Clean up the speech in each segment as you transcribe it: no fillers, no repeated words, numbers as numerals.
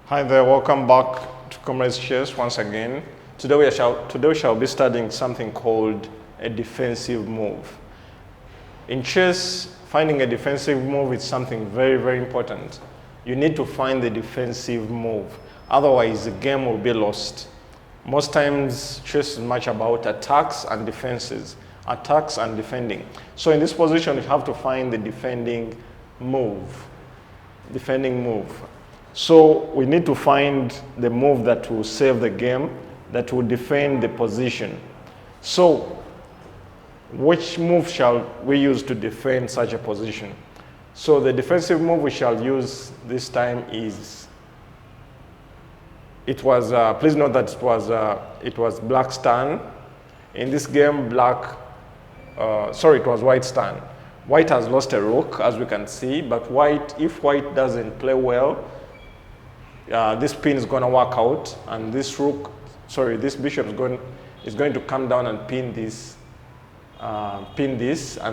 Hi there, welcome back to Comrades Chess once again. Today we shall be studying something called a defensive move. In chess, finding a defensive move is something very, very important. You need to find the defensive move, otherwise the game will be lost. Most times, chess is much about attacks and defenses, attacks and defending. So in this position, you have to find the defending move. So we need to find the move that will save the game, that will defend the position. So which move shall we use to defend such a position? So the defensive move we shall use this time is, please note that it was black's turn. In this game, it was white's turn. White has lost a rook, as we can see, but if white doesn't play well, this pin is going to work out, and this bishop is going to come down and pin this, and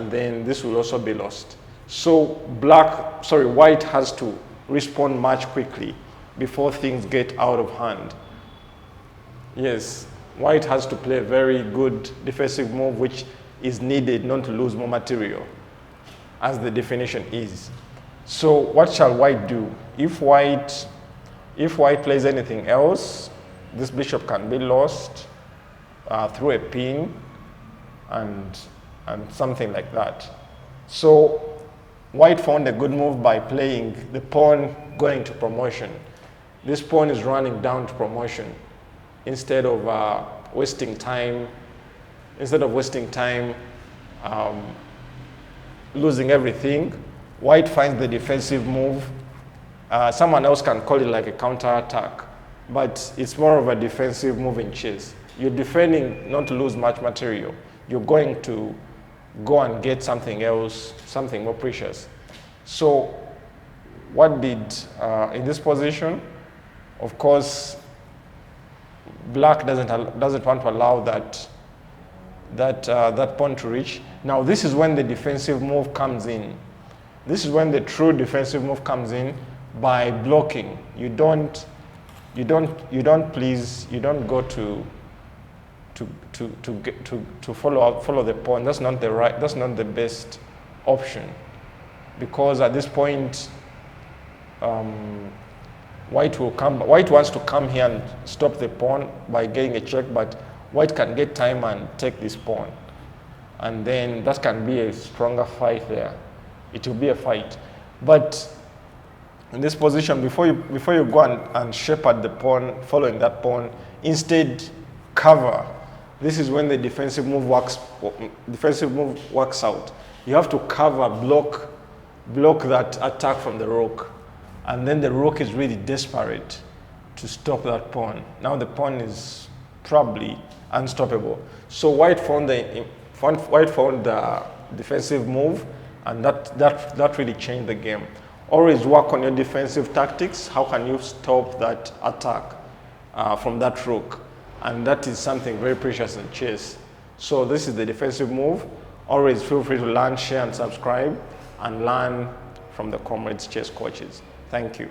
then this will also be lost. So white has to respond much quickly before things get out of hand. Yes, white has to play a very good defensive move, which is needed not to lose more material, as the definition is. So what shall white do? If white plays anything else, this bishop can be lost through a pin and something like that. So white found a good move by playing the pawn going to promotion. This pawn is running down to promotion. Instead of wasting time, losing everything, white finds the defensive move. Someone else can call it like a counter-attack, but it's more of a defensive move in chess. You're defending not to lose much material. You're going to go and get something else, something more precious. So what did, in this position, of course, black doesn't want to allow that pawn to reach. Now this is when the defensive move comes in. This is when the true defensive move comes in. By blocking, you don't go to follow the pawn. That's not the best option, because at this point white wants to come here and stop the pawn by getting a check, but white can get time and take this pawn, and then that can be a stronger fight there. It will be a fight, but in this position, before you go and shepherd the pawn, following that pawn, instead cover. This is when the defensive move works out. You have to cover, block that attack from the rook, and then the rook is really desperate to stop that pawn. Now the pawn is probably unstoppable. So white found the defensive move, and that really changed the game. Always work on your defensive tactics. How can you stop that attack from that rook? And that is something very precious in chess. So this is the defensive move. Always feel free to learn, share, and subscribe, and learn from the Comrades Chess coaches. Thank you.